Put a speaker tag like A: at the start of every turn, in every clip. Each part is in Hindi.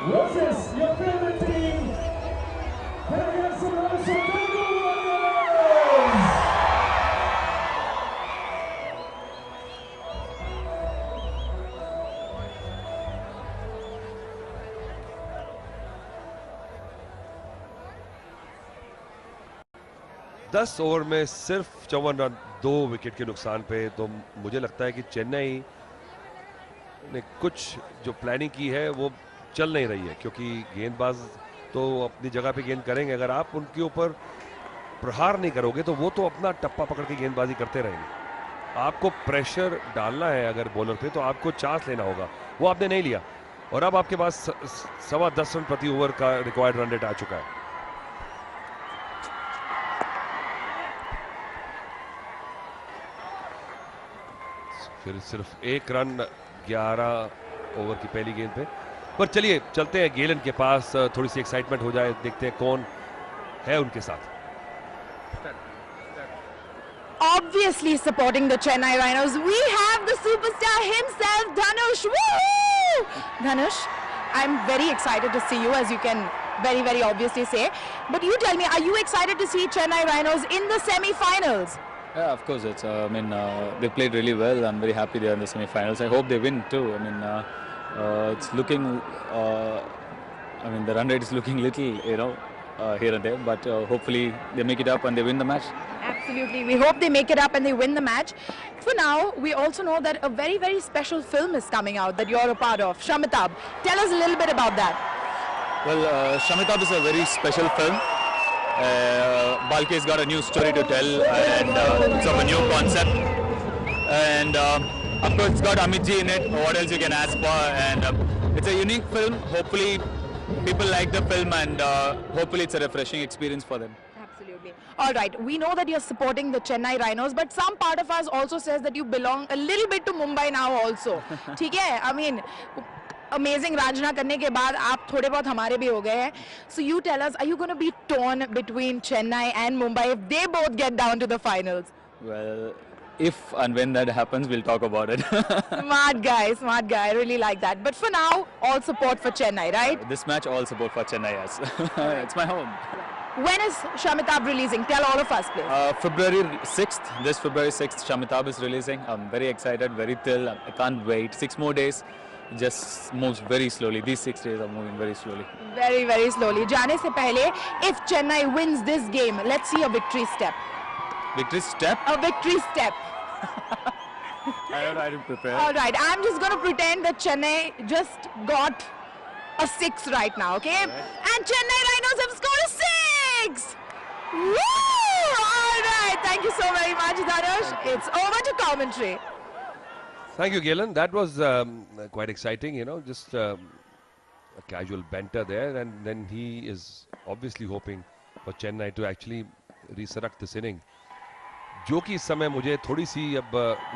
A: versus your favorite team. Can I get some noise from Bengal Warriors?
B: दस ओवर में सिर्फ 54 रन, 2 विकेट के नुकसान पे। तो मुझे लगता है कि चेन्नई ने कुछ जो प्लानिंग की है वो चल नहीं रही है, क्योंकि गेंदबाज तो अपनी जगह पे गेंद करेंगे। अगर आप उनके ऊपर प्रहार नहीं करोगे तो वो तो अपना टप्पा पकड़ के गेंदबाजी करते रहेंगे। आपको प्रेशर डालना है अगर बॉलर पे, तो आपको चांस लेना होगा, वो आपने नहीं लिया। और अब आपके पास 10.25 रन प्रति ओवर का रिक्वायर्ड रन रेट आ चुका है। फिर सिर्फ 1 रन 11 ओवर की पहली गेंद पे। पर चलिए चलते हैं गेलन के पास, थोड़ी सी एक्साइटमेंट हो जाए, देखते हैं कौन है उनके साथ।
C: Obviously supporting the Chennai Rhinos, we have the superstar himself, Dhanush. Woo! Dhanush, I'm very excited to see you, as you can very obviously say. But you tell me, are you excited to see Chennai Rhinos in the semi-finals?
D: Yeah, of course. They played really well. I'm very happy they're in the semi-finals. I hope they win too. It's looking. The run rate is looking little, here and there. But hopefully they make it up and they win the match.
C: Absolutely. We hope they make it up and they win the match. For now, we also know that a very special film is coming out that you're a part of, Shamitab. Tell us a little bit about that.
D: Well, Shamitab is a very special film. Balke's got a new story to tell, and it's of a new concept. And of course, it's got Amit Ji in it. What else you can ask for? And it's a unique film. Hopefully, people like the film, and hopefully, it's a refreshing experience for them.
C: Absolutely. All right. We know that you're supporting the Chennai Rhinos, but some part of us also says that you belong a little bit to Mumbai now also. ठीक है? Amazing Rajna करने के बाद आप थोड़े बहुत हमारे भी हो गए हैं. So you tell us, are you going to be torn between Chennai and Mumbai if they both get down to the finals?
D: Well, if and when that happens, we'll talk about it.
C: Smart guy. I really like that. But for now, all support for Chennai, right?
D: This match, all support for Chennai, yes. It's my home.
C: When is Shamitab releasing? Tell all of us, please.
D: February 6th. This February 6th, Shamitab is releasing. I'm very excited, very thrilled. I can't wait. 6 more days. It just moves very slowly. These 6 days are moving very slowly.
C: Very slowly. जाने से पहले, if Chennai wins this game, let's see a victory step.
D: Victory step?
C: A victory step.
D: I didn't prepare.
C: All right, I'm just going to pretend that Chennai just got a 6 right now, okay?
D: Right.
C: And Chennai Rhinos have scored a 6! Woo! All right, thank you so very much, Dhanush. It's over to commentary.
B: Thank you, Galen. That was quite exciting, just a casual banter there. And then he is obviously hoping for Chennai to actually resurrect this inning. जो कि इस समय मुझे थोड़ी सी अब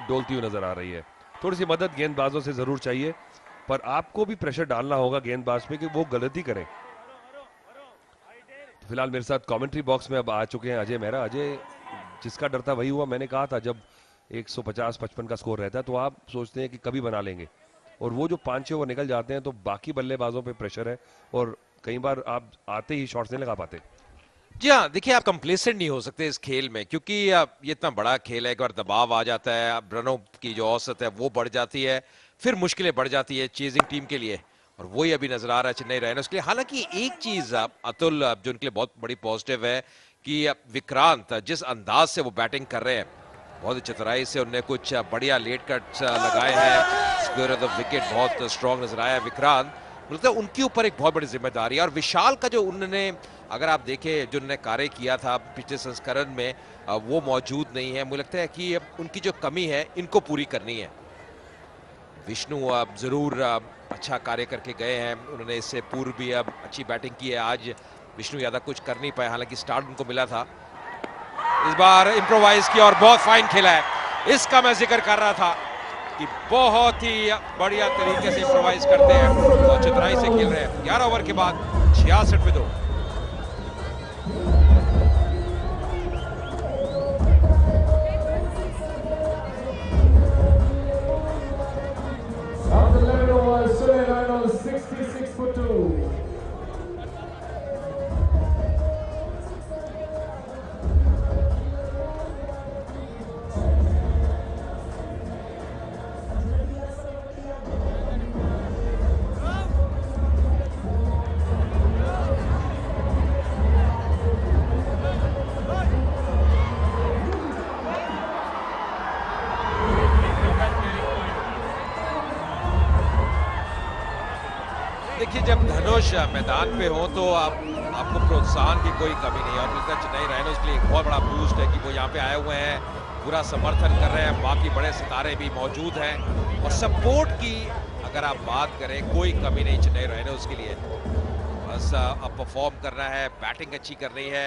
B: डोलती हुई नजर आ रही है। थोड़ी सी मदद गेंदबाजों से जरूर चाहिए, पर आपको भी प्रेशर डालना होगा गेंदबाज पे कि वो गलती करें। तो फिलहाल मेरे साथ कमेंट्री बॉक्स में अब आ चुके हैं अजय मेहरा। अजय, जिसका डर था वही हुआ। मैंने कहा था जब 150-55 का स्कोर रहता है तो आप सोचते हैं कि कभी बना लेंगे, और वो जो 5-6 ओवर निकल जाते हैं तो बाकी बल्लेबाजों पे प्रेशर है, और कई बार आप आते ही शॉट्स नहीं लगा पाते।
E: जी हाँ, देखिए आप कंप्लेसेंट नहीं हो सकते इस खेल में, क्योंकि ये इतना बड़ा खेल है। एक बार दबाव आ जाता है, अब रनों की जो औसत है वो बढ़ जाती है, फिर मुश्किलें बढ़ जाती है चेजिंग टीम के लिए, और वही अभी नजर आ रहा है चेन्नई राइनोस के लिए। हालांकि एक चीज अतुल जो उनके लिए बहुत बड़ी पॉजिटिव है कि विक्रांत जिस अंदाज से वो बैटिंग कर रहे हैं, बहुत ही चतुराई से उन्होंने कुछ बढ़िया लेट कट्स लगाए हैं। स्क्वायर ऑफ द विकेट बहुत स्ट्रॉन्ग नजर आया विक्रांत। मतलब उनके ऊपर एक बहुत बड़ी जिम्मेदारी है। और विशाल का जो उन्होंने, अगर आप देखें जो उन्होंने कार्य किया था पिछले संस्करण में, वो मौजूद नहीं है। मुझे लगता है कि उनकी जो कमी है इनको पूरी करनी है। विष्णु अब जरूर अच्छा कार्य करके गए हैं, उन्होंने इससे पूर्व भी अब अच्छी बैटिंग की है। आज विष्णु ज्यादा कुछ कर नहीं पाए, हालांकि स्टार्ट उनको मिला था। इस बार इम्प्रोवाइज किया और बहुत फाइन खेला है। इसका मैं जिक्र कर रहा था कि बहुत ही बढ़िया तरीके से इम्प्रोवाइज करते हैं और चतुराई से खेल रहे हैं। 11 ओवर के बाद 66 पे 2।
A: After 11 overs, Chennai Rhinos 66 for 2.
E: देखिए जब धनुष मैदान पे हो तो आपको प्रोत्साहन की कोई कमी नहीं है और मिलता चेन्नई राइनोज के लिए एक बहुत बड़ा बूस्ट है कि वो यहाँ पे आए हुए हैं, पूरा समर्थन कर रहे हैं, बाकी बड़े सितारे भी मौजूद हैं और सपोर्ट की अगर आप बात करें कोई कमी नहीं चेन्नई राइनोज के लिए। बस अब परफॉर्म करना है, बैटिंग अच्छी करनी है,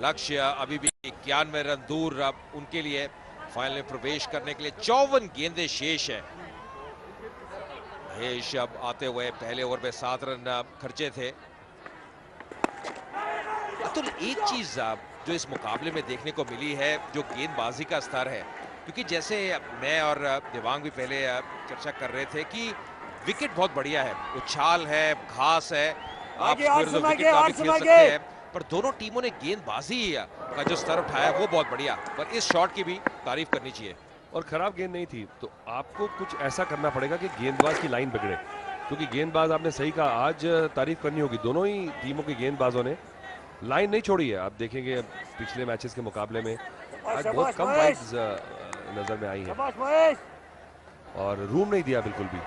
E: लक्ष्य अभी भी 91 रन दूर अब उनके लिए फाइनल में प्रवेश करने के लिए 54 गेंदें शेष है। महेश अब आते हुए पहले ओवर में 7 रन खर्चे थे। तो एक चीज जो इस मुकाबले में देखने को मिली है जो गेंदबाजी का स्तर है, क्योंकि जैसे मैं और दिवांग भी पहले चर्चा कर रहे थे कि विकेट बहुत बढ़िया है, उछाल है, घास है, आप विकेट का भी खेल सकते हैं, पर दोनों टीमों ने गेंदबाजी का जो स्तर उठाया वो बहुत बढ़िया, पर इस शॉट की भी तारीफ करनी चाहिए।
B: और खराब गेंद नहीं थी, तो आपको कुछ ऐसा करना पड़ेगा कि गेंदबाज की लाइन बिगड़े, क्योंकि गेंदबाज आपने सही कहा, आज तारीफ करनी होगी, दोनों ही टीमों के गेंदबाजों ने लाइन नहीं छोड़ी है। आप देखेंगे पिछले मैचेस के मुकाबले में आज बहुत कम वाइड्स नजर में आई है और रूम नहीं दिया बिल्कुल भी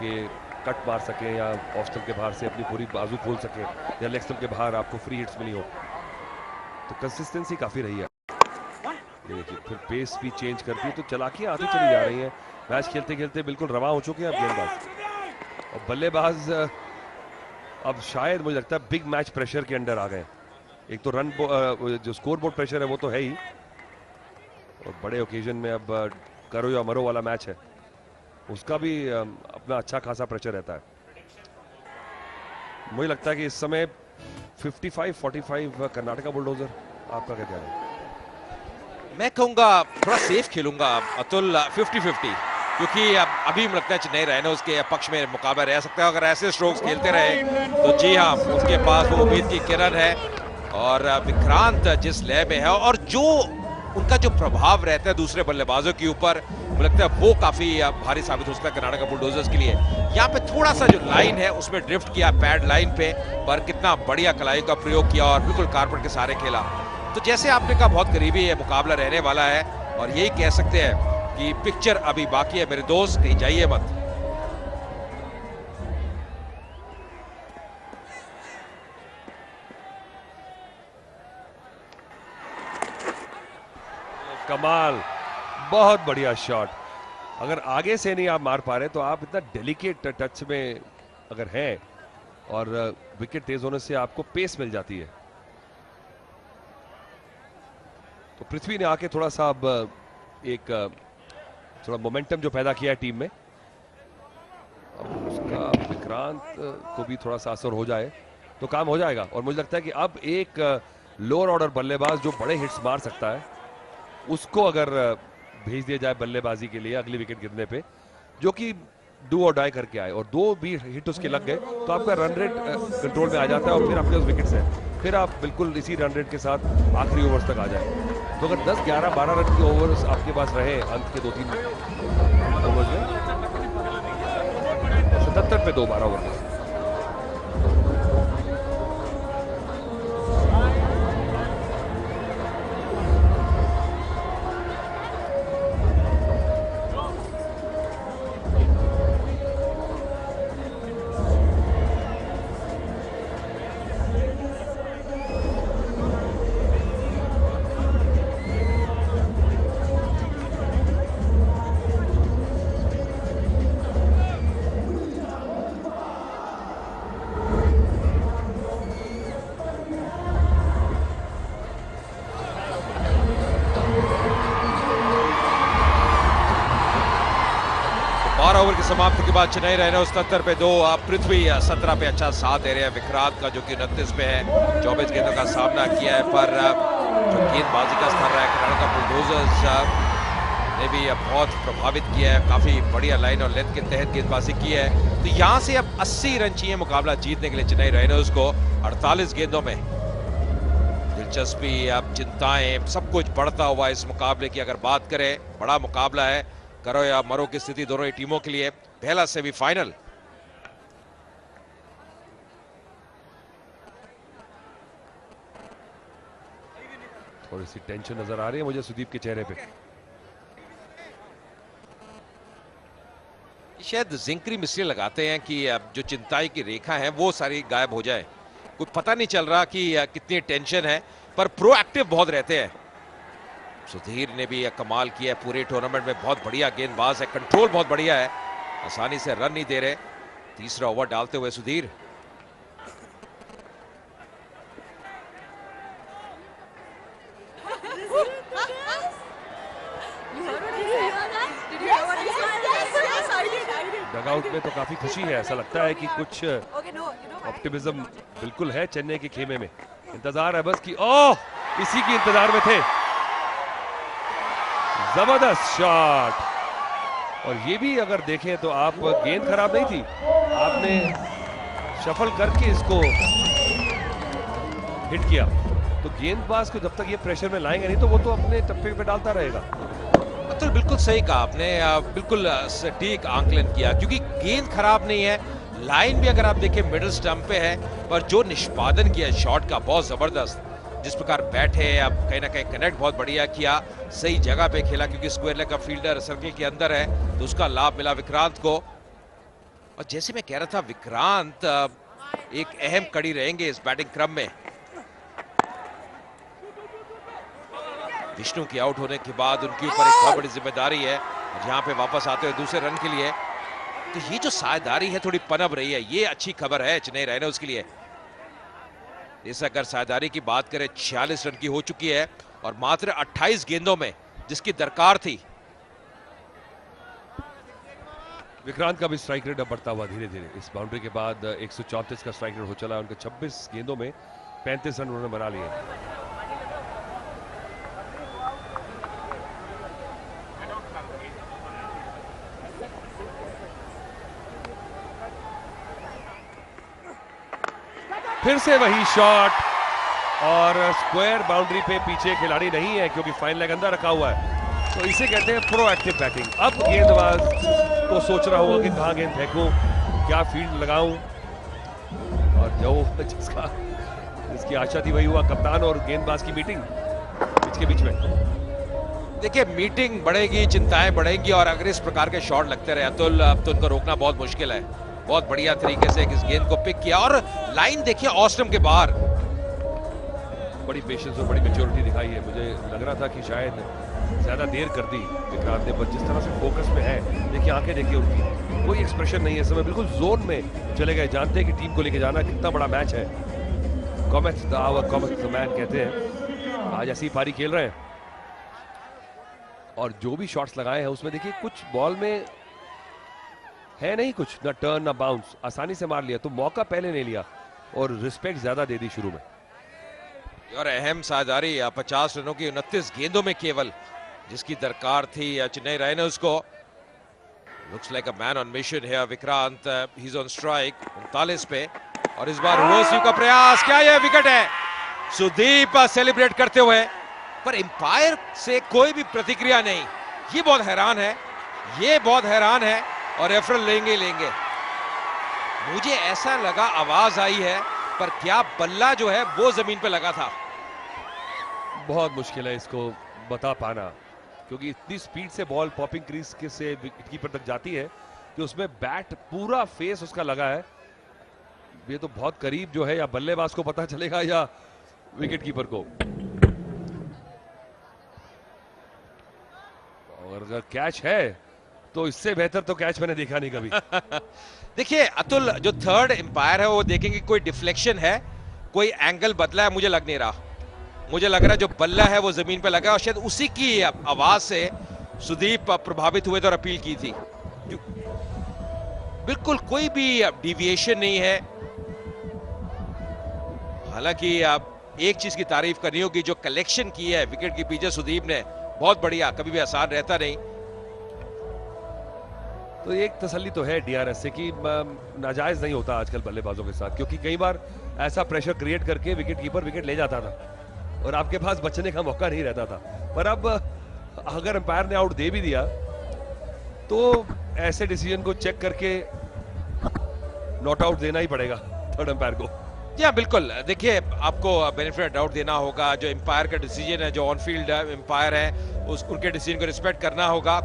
B: कि कट मार सके या ऑफ स्टंप के बाहर से अपनी पूरी बाजू खोल सके या लेग स्टंप के बाहर आपको फ्री हिट्स मिली हो, तो कंसिस्टेंसी काफी रही है। देखिए फिर पेस भी चेंज करती है तो चलाकियां आती चली जा रही हैं, मैच खेलते खेलते बिल्कुल रवा हो चुके हैं अब गेंदबाज और बल्लेबाज अब शायद मुझे लगता है बिग मैच प्रेशर के अंडर आ गए। एक तो रन जो स्कोर बोर्ड प्रेशर है वो तो है ही, और बड़े ओकेजन में अब करो या मरो वाला मैच है, उसका भी अपना अच्छा खासा प्रेशर रहता है। मुझे लगता है कि इस समय 55-45 कर्नाटका बुलडोजर। आपका क्या कहना है?
E: मैं कहूंगा थोड़ा सेफ खेलूंगा अतुल, 50-50, क्योंकि अभी मुझे लगता है चेन्नई राइनोज के पक्ष में मुकाबला रह सकता है। अगर ऐसे स्ट्रोक्स खेलते रहे तो जी हाँ, उसके पास वो उम्मीद की किरण है और विक्रांत जिस लय में है और जो उनका जो प्रभाव रहता है दूसरे बल्लेबाजों के ऊपर, मुझे लगता है वो काफी भारी साबित हो सकता है कर्नाटका बुलडोजर्स के लिए। यहाँ पे थोड़ा सा जो लाइन है उसमें ड्रिफ्ट किया पैड लाइन पे, पर कितना बढ़िया कलाई का प्रयोग किया और बिल्कुल कारपेट के सहारे खेला। तो जैसे आपने कहा बहुत करीबी है मुकाबला रहने वाला है और यही कह सकते हैं कि पिक्चर अभी बाकी है मेरे दोस्त, कहीं जाइए मत।
B: कमाल, बहुत बढ़िया शॉट। अगर आगे से नहीं आप मार पा रहे तो आप इतना डेलिकेट टच में अगर हैं और विकेट तेज होने से आपको पेस मिल जाती है। तो पृथ्वी ने आके थोड़ा सा अब एक थोड़ा मोमेंटम जो पैदा किया है टीम में, अब उसका विक्रांत को भी थोड़ा सा असर हो जाए तो काम हो जाएगा। और मुझे लगता है कि अब एक लोअर ऑर्डर बल्लेबाज जो बड़े हिट्स मार सकता है उसको अगर भेज दिया जाए बल्लेबाजी के लिए अगली विकेट गिरने पे, जो कि डू और डाई करके आए और 2 भी हिट उसके लग गए, तो आपका रन रेट कंट्रोल में आ जाता है और फिर आपके पास विकेट्स हैं, फिर आप बिल्कुल इसी रन रेट के साथ आखिरी ओवर्स तक आ जाए। तो अगर 10, 11, 12 रन के ओवर्स आपके पास रहे अंत के 2-3 ओवर्स में, 77 पे 2 12 ओवर में,
E: ओवर की समाप्ति के बाद चेन्नई राइनोज 77 पे 2, पृथ्वी 17 पे अच्छा साथ दे रहे हैं। विक्रांत का जो कि 29 पे है, 24 गेंदों का सामना किया है, पर जो गेंदबाजी का स्तर रहा है कर्नाटका बुलडोजर्स ने भी बहुत प्रभावित किया है, काफी बढ़िया लाइन और लेंथ के तहत गेंदबाजी की है। तो यहाँ से अब 80 रन चाहिए मुकाबला जीतने के लिए चेन्नई राइनोज को 48 गेंदों में। दिलचस्पी, अब चिंताएं, सब कुछ बढ़ता हुआ इस मुकाबले की अगर बात करें, बड़ा मुकाबला है, करो या मरो की स्थिति दोनों ही टीमों के लिए। पहला सेमीफाइनल
B: थोड़ी सी टेंशन नजर आ रही है मुझे सुदीप के चेहरे पे।
E: शायद जिंक क्रीम इसलिए लगाते हैं कि जो चिंताई की रेखा है वो सारी गायब हो जाए। कोई पता नहीं चल रहा कि कितनी टेंशन है, पर प्रोएक्टिव बहुत रहते हैं। सुधीर ने भी कमाल किया है पूरे टूर्नामेंट में, बहुत बढ़िया गेंदबाज है, कंट्रोल बहुत बढ़िया है, आसानी से रन नहीं दे रहे। तीसरा ओवर डालते हुए सुधीर।
B: डगआउट में तो काफी खुशी है, ऐसा लगता है कि कुछ ऑप्टिमिज्म बिल्कुल है चेन्नई के खेमे में। इंतजार है बस कि ओह इसी की इंतजार में थे। जबरदस्त शॉट, और ये भी अगर देखें तो आप गेंद खराब नहीं थी, आपने शफल करके इसको हिट किया, तो गेंदबाज को जब तक ये प्रेशर में लाएंगे नहीं तो वो तो अपने टप्पे पे डालता रहेगा।
E: तो बिल्कुल सही कहा आपने, बिल्कुल सटीक आंकलन किया, क्योंकि गेंद खराब नहीं है, लाइन भी अगर आप देखें मिडिल स्टंप पे है, पर जो निष्पादन किया शॉट का बहुत जबरदस्त, जिस प्रकार बैठे अब कहीं ना कहीं कनेक्ट बहुत बढ़िया किया, सही जगह पे खेला, क्योंकि स्क्वायर लेग का फील्डर सर्कल के अंदर है, तो उसका लाभ मिला विक्रांत को। और जैसे मैं कह रहा था, विक्रांत एक अहम कड़ी रहेंगे इस बैटिंग क्रम में। विष्णु की आउट होने के बाद उनके ऊपर एक बहुत बड़ी जिम्मेदारी है, यहाँ पे वापस आते हुए दूसरे रन के लिए, तो ये जो साझेदारी है थोड़ी पनप रही है, ये अच्छी खबर है चेन्नई राइनोज के लिए। इस अगर साझेदारी की बात करें, 46 रन की हो चुकी है और मात्र 28 गेंदों में, जिसकी दरकार थी।
B: विक्रांत का भी स्ट्राइक रेट अब बढ़ता हुआ धीरे धीरे, इस बाउंड्री के बाद 134 का स्ट्राइक रेट हो चला है उनके। 26 गेंदों में 35 रन उन्होंने बना लिए। फिर से वही शॉट, और स्क्वायर बाउंड्री पे पीछे खिलाड़ी नहीं है क्योंकि फाइन लेग अंदर रखा हुआ है, तो इसे कहते हैं प्रोएक्टिव बैटिंग। अब गेंदबाज तो सोच रहा होगा कि कहाँ गेंद फेंकूं, क्या फील्ड लगाऊं, और जो जिसकी आशा थी वही हुआ। कप्तान और गेंदबाज की मीटिंग इसके बीच में।
E: देखिए मीटिंग बढ़ेगी, चिंताएं बढ़ेंगी, और अगर इस प्रकार के शॉट लगते रहे अतुल, अब तो उनको रोकना बहुत मुश्किल है। बहुत बढ़िया तरीके से इस गेंद को पिक किया, और लाइन देखिए ऑस्ट्रम के बाहर।
B: बड़ी पेशेंस और बड़ी मैच्योरिटी दिखाई है। मुझे लग रहा था कि शायद ज्यादा देर कर दी विक्रांत ने, पर जिस तरह से फोकस में है, देखिए आंखें देखिए उनकी, कोई एक्सप्रेशन नहीं है इस समय, बिल्कुल जोन में चले गए, जानते हैं कि टीम को लेके जाना कितना बड़ा मैच है। Cometh the hour, cometh the man कहते हैं। आज ऐसी पारी खेल रहे हैं, और जो भी शॉट्स लगाए हैं उसमें देखिए कुछ बॉल में है नहीं, कुछ ना टर्न ना बाउंस, आसानी से मार लिया, तो मौका पहले नहीं लिया और रिस्पेक्ट ज्यादा दे दी शुरू में।
E: और अहम साझेदारी 50 रनों की 29 गेंदों में केवल, जिसकी दरकार थी चेन्नई राइनर्स को। Looks like a man on mission है Vikrant, he is on strike 39 पे, और इस बार रिवर्स स्वीप का प्रयास, क्या यह विकेट है? सुदीप सेलिब्रेट करते हुए, पर एम्पायर से कोई भी प्रतिक्रिया नहीं। ये बहुत हैरान है, ये बहुत हैरान है, और रेफरल लेंगे लेंगे। मुझे ऐसा लगा आवाज आई है, पर क्या बल्ला जो है वो जमीन पे लगा था?
B: बहुत मुश्किल है इसको बता पाना, क्योंकि इतनी स्पीड से बॉल पॉपिंग क्रीज के से विकेट कीपर तक जाती है कि उसमें बैट पूरा फेस उसका लगा है। ये तो बहुत करीब जो है, या बल्लेबाज को पता चलेगा या विकेट कीपर को। और अगर कैच है तो इससे बेहतर तो कैच मैंने देखा नहीं कभी।
E: देखिए अतुल, जो थर्ड एम्पायर है वो देखेंगे कोई डिफ्लेक्शन है, कोई एंगल बदला है, मुझे लग नहीं रहा। मुझे लग रहा है जो बल्ला है वो जमीन पे लगा, और शायद उसी की आवाज से सुदीप प्रभावित हुए तो अपील की थी। बिल्कुल कोई भी डिविएशन नहीं है। हालांकि एक चीज की तारीफ करनी होगी, जो कलेक्शन की है विकेट के पीछे सुदीप ने, बहुत बढ़िया, कभी भी आसान रहता नहीं।
B: तो एक तसल्ली तो है डीआरएस से कि नाजायज नहीं होता आजकल बल्लेबाजों के साथ, क्योंकि कई बार ऐसा प्रेशर क्रिएट करके विकेट कीपर विकेट ले जाता था और आपके पास बचने का मौका नहीं रहता था। पर अब अगर अंपायर ने आउट दे भी दिया तो ऐसे डिसीजन को चेक करके नॉट आउट देना ही पड़ेगा थर्ड अंपायर को।
E: जी हाँ, बिल्कुल। देखिए आपको बेनिफिट डाउट देना होगा, जो एम्पायर का डिसीजन है, जो ऑन फील्ड एम्पायर है, उनके डिसीजन को रिस्पेक्ट करना होगा,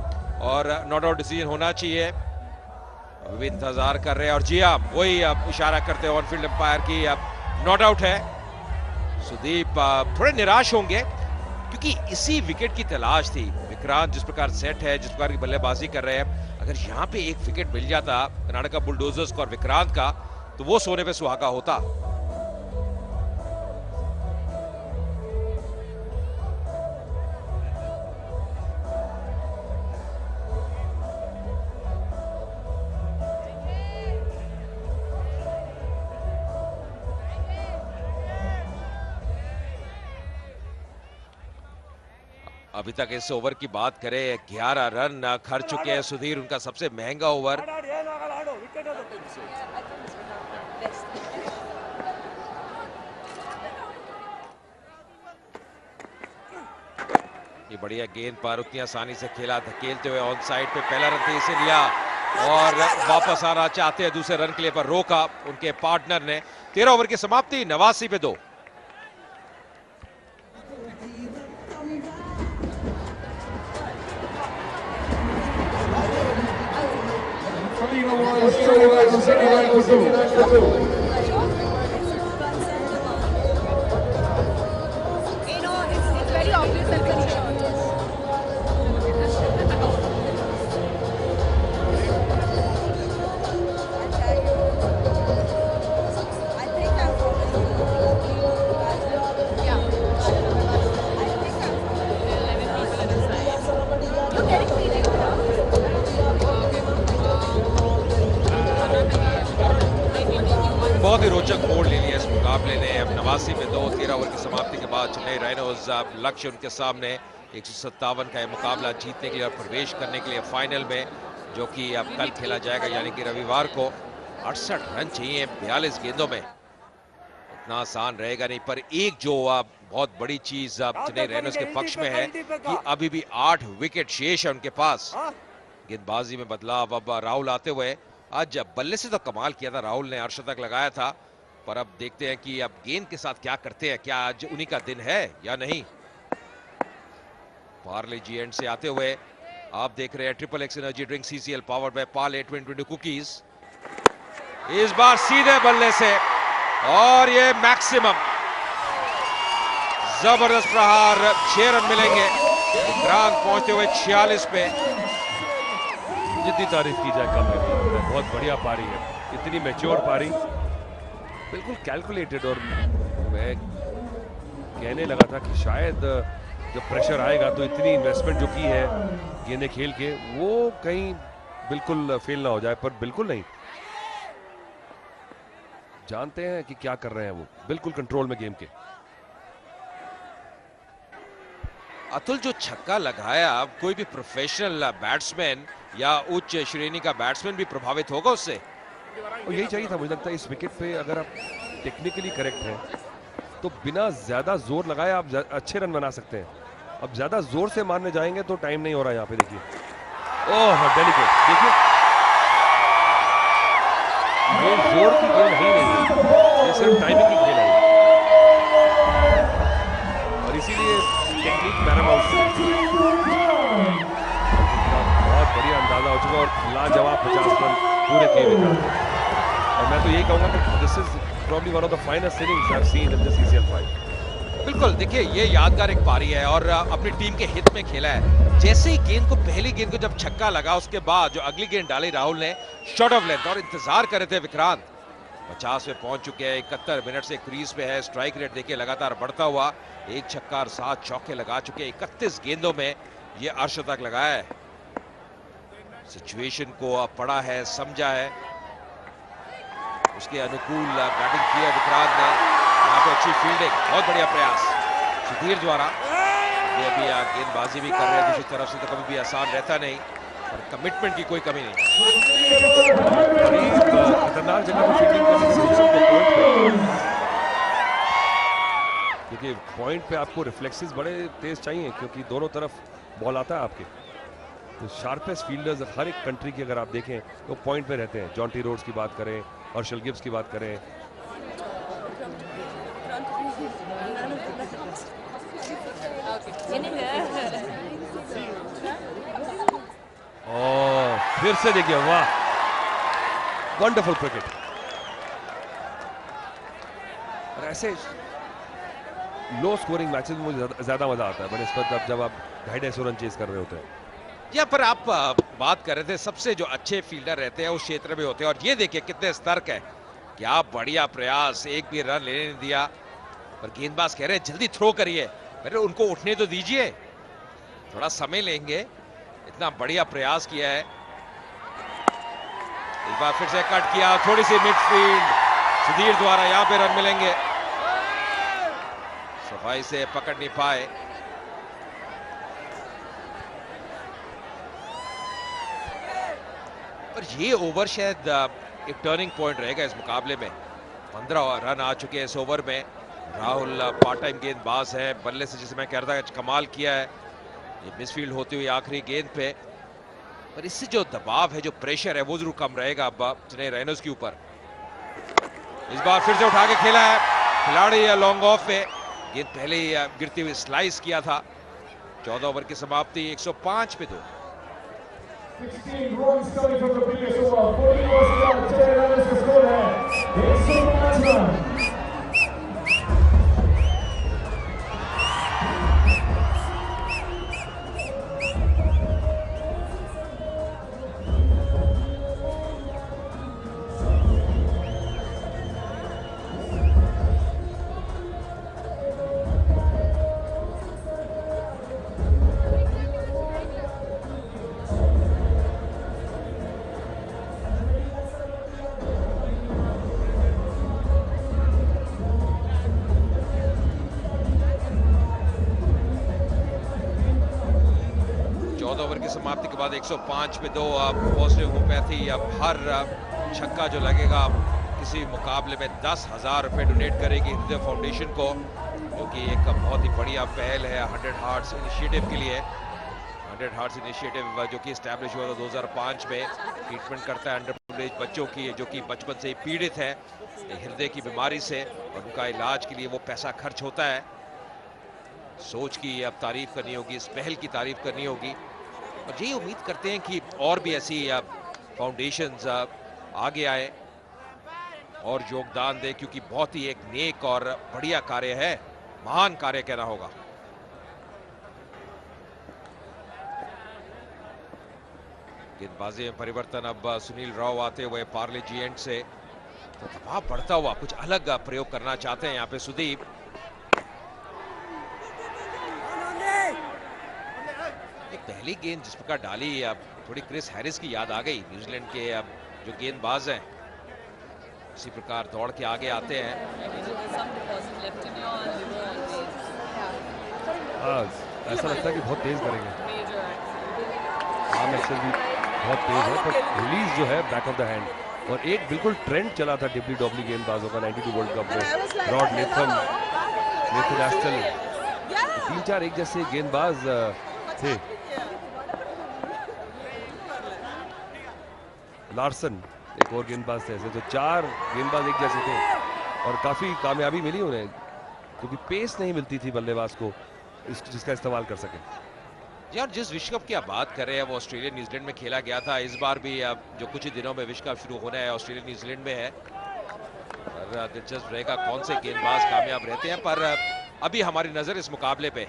E: और नॉट आउट डिसीजन होना चाहिए। अभी भी इंतजार कर रहे हैं और जी हाँ, वही अब इशारा करते हैं ऑन फील्ड अंपायर की अब नॉट आउट है। सुदीप थोड़े निराश होंगे क्योंकि इसी विकेट की तलाश थी। विक्रांत जिस प्रकार सेट है, जिस प्रकार की बल्लेबाजी कर रहे हैं, अगर यहाँ पे एक विकेट मिल जाता कर्नाटका बुलडोजर्स को और विक्रांत का, तो वो सोने पे सुहागा होता। अभी तक इस ओवर की बात करें, 11 रन खर्च चुके हैं सुधीर, उनका सबसे महंगा ओवर। ये बढ़िया गेंद पर उतनी आसानी से खेला, धकेलते हुए ऑन साइड पे पहला रन तेजी से लिया और वापस आना चाहते हैं दूसरे रन के लिए, पर रोका उनके पार्टनर ने। 13 ओवर की समाप्ति, 89 पे 2। बहुत ही रोचक मोड़ ले लिया इस मुकाबले ने। अब 89 पे 2, 13 ओवर की समाप्ति के बाद चेन्नई राइनोज लक्ष्य उनके सामने 157 का मुकाबला जीतने के लिए और प्रवेश करने के लिए फाइनल में, जो कि अब कल खेला जाएगा यानी कि रविवार को। 68 रन चाहिए 42 गेंदों में, इतना आसान रहेगा नहीं। पर एक जो बहुत बड़ी चीज चेन्नई राइनोज के पक्ष में है कि अभी भी 8 विकेट शेष है उनके पास। गेंदबाजी में बदलाव, अब राहुल आते हुए, आज बल्ले से तो कमाल किया था राहुल ने, अर्शतक लगाया था, पर अब देखते हैं कि अब गेंद के साथ क्या करते हैं, क्या आज उन्हीं का दिन है या नहीं। पार्ले जी एंड से आते हुए आप देख रहे हैं triple x energy drink CCL powered by Parle 2020 cookies. इस बार सीधे बल्ले से और ये मैक्सिमम जबरदस्त प्रहार, 6 रन मिलेंगे। विक्रांत पहुंचते हुए 46 पे।
B: जितनी तारीफ की जाए कम है, बहुत बढ़िया पारी है, इतनी मैच्योर पारी, बिल्कुल कैलकुलेटेड। और मैं कहने लगा था कि शायद जब प्रेशर आएगा तो इतनी इन्वेस्टमेंट जो की है गेंदें खेल के, वो कहीं बिल्कुल फेल ना हो जाए, पर बिल्कुल नहीं। जानते हैं कि क्या कर रहे हैं वो, बिल्कुल कंट्रोल में गेम के।
E: अतुल जो छक्का लगाया, कोई भी प्रोफेशनल बैट्समैन या उच्च श्रेणी का बैट्समैन भी प्रभावित होगा उससे।
B: और यही चाहिए था मुझे लगता है इस विकेट पे। अगर आप टेक्निकली करेक्ट हैं तो बिना ज्यादा जोर लगाए आप अच्छे रन बना सकते हैं। अब ज्यादा जोर से मारने जाएंगे तो टाइम नहीं हो रहा। यहाँ पे देखिए, ओह डेलिकेट, देखिए ये जोर की गेम ही नहीं है, ये सिर्फ टाइमिंग की खेल है और इसीलिए टेक्निक पैरामाउंट। बहुत बढ़िया अंदाजा हो चुका और लाजवाब 50 रन पूरे किए विक्रांत। और मैं तो यही कहूंगा कि this is probably one of the finest innings I have seen in the CCL 5।
E: बिल्कुल, देखिए ये यादगार एक पारी है और अपनी टीम के हित में खेला है। जैसे ही गेंद को, पहली गेंद को जब छक्का लगा, उसके बाद जो अगली गेंद डाली राहुल ने शॉर्ट ऑफ लेंथ, और इंतजार कर रहे थे विक्रांत। 50 पे पहुंच चुके हैं, 71 मिनट से क्रीज पे है। स्ट्राइक रेट देखिए लगातार बढ़ता हुआ, एक छक्का और 7 चौके लगा चुके हैं। 31 गेंदों में ये अर्शतक लगाया है। सिचुएशन को पढ़ा है, समझा है, उसके अनुकूल बैटिंग किया विक्रांत ने। यहाँ पे अच्छी फील्डिंग, बहुत बढ़िया प्रयास सुधीर द्वारा। ये अभी गेंदबाजी भी कर रहे हैं दूसरी तरफ से, तो कभी भी आसान रहता नहीं, पर कमिटमेंट की कोई कमी नहीं।
B: खतरनाक जगह पर फील्डिंग करने क्योंकि पॉइंट पे आपको रिफ्लेक्सेस बड़े तेज चाहिए, क्योंकि दोनों तरफ बॉल आता है आपके। तो शार्पेस्ट फील्डर्स हर एक कंट्री के अगर आप देखें तो पॉइंट पे रहते हैं। जॉन्टी रोड्स की बात करें, हर्षल गिब्स की बात करें, और फिर से देखिए, वाह वंडरफुल क्रिकेट। और ऐसे लो स्कोरिंग मैचेस में मुझे ज्यादा मजा आता है बनस्पत जब आप 250 रन चेज कर रहे होते हैं।
E: या पर आप बात कर रहे थे सबसे जो अच्छे फील्डर रहते हैं उस क्षेत्र में होते हैं, और ये देखिए कितने सतर्क है, क्या बढ़िया प्रयास, एक भी रन लेने नहीं दिया। पर गेंदबाज कह रहे हैं जल्दी थ्रो करिए, अरे उनको उठने तो दीजिए, थोड़ा समय लेंगे। इतना बढ़िया प्रयास किया है। इस बार फिर से कट किया, थोड़ी सी मिडफील्ड, सुधीर द्वारा यहां पे रन मिलेंगे, सफाई से पकड़ नहीं पाए। पर ये ओवर शायद एक टर्निंग पॉइंट रहेगा इस मुकाबले में। 15 रन आ चुके हैं इस ओवर में। राहुल पार्ट टाइम गेंदबाज है, बल्ले से जिसे मैं कह रहा था कमाल किया है। ये मिसफील्ड होती हुई आखिरी गेंद पे, पर इससे जो दबाव है, जो प्रेशर है, वो जरूर कम रहेगा अब चेन्नई राइनोज के ऊपर। इस बार फिर से उठा के खेला है खिलाड़ी लॉन्ग ऑफ पे, गेंद पहले ही गिरती हुई स्लाइस किया था। 14 ओवर की समाप्ति 105 पे 2।
A: 16 runs coming from the previous over. 40 was the Chennai Raiders का स्कोर है 105 रन।
E: ओवर की समाप्ति के बाद 105 पे 2 पॉजिटिव होम्योपैथी। अब हर छक्का जो लगेगा किसी मुकाबले में 10,000 रुपए डोनेट करेगी हृदय फाउंडेशन को, जो कि एक बहुत ही बढ़िया पहल है 100 हार्ट्स इनिशिएटिव के लिए। 100 हार्ट्स इनिशिएटिव जो कि एस्टैब्लिश हुआ था 2005 में, ट्रीटमेंट करता है अंडर प्रिविलेज्ड बच्चों की जो कि बचपन से ही पीड़ित है हृदय की बीमारी से, और उनका इलाज के लिए वो पैसा खर्च होता है। सोच की अब तारीफ करनी होगी, इस पहल की तारीफ करनी होगी, और यही उम्मीद करते हैं कि और भी ऐसी फाउंडेशंस आगे आए और योगदान दे, क्योंकि बहुत ही एक नेक और बढ़िया कार्य है, महान कार्य कहना होगा। गेंदबाजी में परिवर्तन, अब सुनील राव आते हुए पार्ले जी एंड से, तो दबाव बढ़ता हुआ कुछ अलग प्रयोग करना चाहते हैं यहाँ पे सुदीप। पहली गेंद जिस प्रकार डाली, अब थोड़ी क्रिस हैरिस की याद आ गई, न्यूजीलैंड के अब जो गेंदबाज हैं उसी प्रकार दौड़ के आगे आते हैं।
B: ऐसा लगता है कि बहुत तेज करेंगे, आर्म एक्शन भी बहुत तेज है, पर रिलीज जो है बैक ऑफ द हैंड, और एक बिल्कुल ट्रेंड चला था डिब्ली डॉबली गेंदबाजों का 92 वर्ल्ड कप में, रॉड लेथम, नेथन एस्टल, 3-4 एक जैसे गेंदबाज थे। लार्सन एक और गेंदबाज थे ऐसे, तो 4 गेंदबाज एक जैसे थे, और काफी कामयाबी मिली उन्हें, क्योंकि पेस नहीं मिलती थी बल्लेबाज को जिसका इस्तेमाल कर सके।
E: यार जिस विश्व कप की आप बात कर रहे हैं वो ऑस्ट्रेलिया न्यूजीलैंड में खेला गया था, इस बार भी अब जो कुछ ही दिनों में विश्व कप शुरू होना है ऑस्ट्रेलिया न्यूजीलैंड में है, और दिलचस्प रहेगा कौन से गेंदबाज कामयाब रहते हैं। पर अभी हमारी नजर इस मुकाबले पे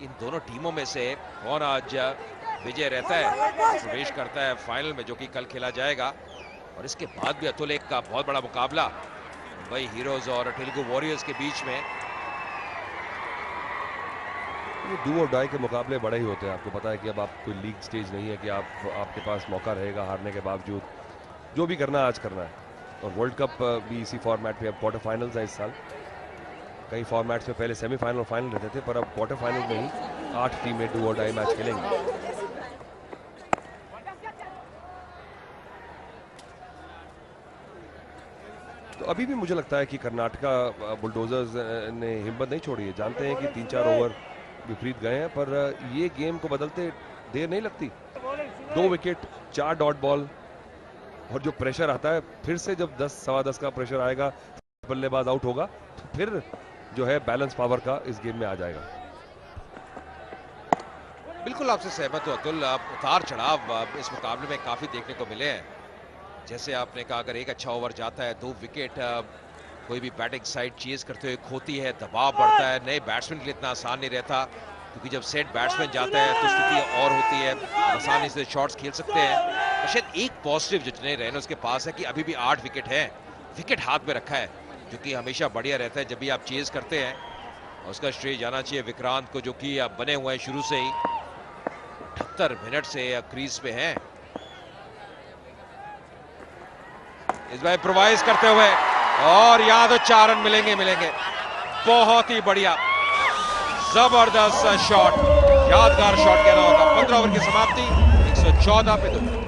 E: इन दोनों टीमों में से कौन आज विजय रहता है, प्रवेश करता है फाइनल में, जो कि कल खेला जाएगा। और इसके बाद भी अतुल एक का बहुत बड़ा मुकाबला मुंबई हीरोज और तेलुगु वॉरियर्स के बीच में।
B: ये डू और डाई के मुकाबले बड़े ही होते हैं, आपको पता है कि अब आप कोई लीग स्टेज नहीं है कि आपके पास मौका रहेगा हारने के बावजूद, जो भी करना है आज करना है। और वर्ल्ड कप भी इसी फॉर्मेट पे, अब क्वार्टर फाइनल्स है इस साल, कई फॉर्मेट्स में पहले सेमीफाइनल और फाइनल रहते थे, पर अब क्वार्टर फाइनल में ही 8 टीमें डू और डाई मैच खेलेंगी। तो अभी भी मुझे लगता है कि कर्नाटका बुलडोजर्स ने हिम्मत नहीं छोड़ी है, जानते हैं कि 3-4 ओवर विपरीत गए हैं, पर ये गेम को बदलते देर नहीं लगती। 2 विकेट, 4 डॉट बॉल, और जो प्रेशर आता है फिर से, जब 10-10.25 का प्रेशर आएगा, बल्लेबाज आउट होगा, तो फिर जो है बैलेंस पावर का इस गेम में आ जाएगा।
E: बिल्कुल आपसे सहमत हूं अतुल, उतार चढ़ाव इस मुकाबले में काफी देखने को मिले हैं। जैसे आपने कहा, अगर एक अच्छा ओवर जाता है, 2 विकेट कोई भी बैटिंग साइड चेज करते हुए खोती है, दबाव बढ़ता है, नए बैट्समैन के लिए इतना आसान नहीं रहता, क्योंकि जब सेट बैट्समैन जाता है तो स्थिति और होती है, आसानी से शॉट्स खेल सकते हैं। और शायद एक पॉजिटिव जो चेन्नई राइनोज के पास है कि अभी भी 8 विकेट है, विकेट हाथ में रखा है, जो कि हमेशा बढ़िया रहता है जब भी आप चेज करते हैं। और उसका श्रेय जाना चाहिए विक्रांत को, जो कि अब बने हुए हैं शुरू से ही, 78 मिनट से क्रीज पे हैं। इस बार इम्प्रोवाइज करते हुए, और यहां तो 4 रन मिलेंगे। बहुत ही बढ़िया, जबरदस्त शॉट, यादगार शॉट कहना होगा। 15 ओवर की समाप्ति, 114 पे 2।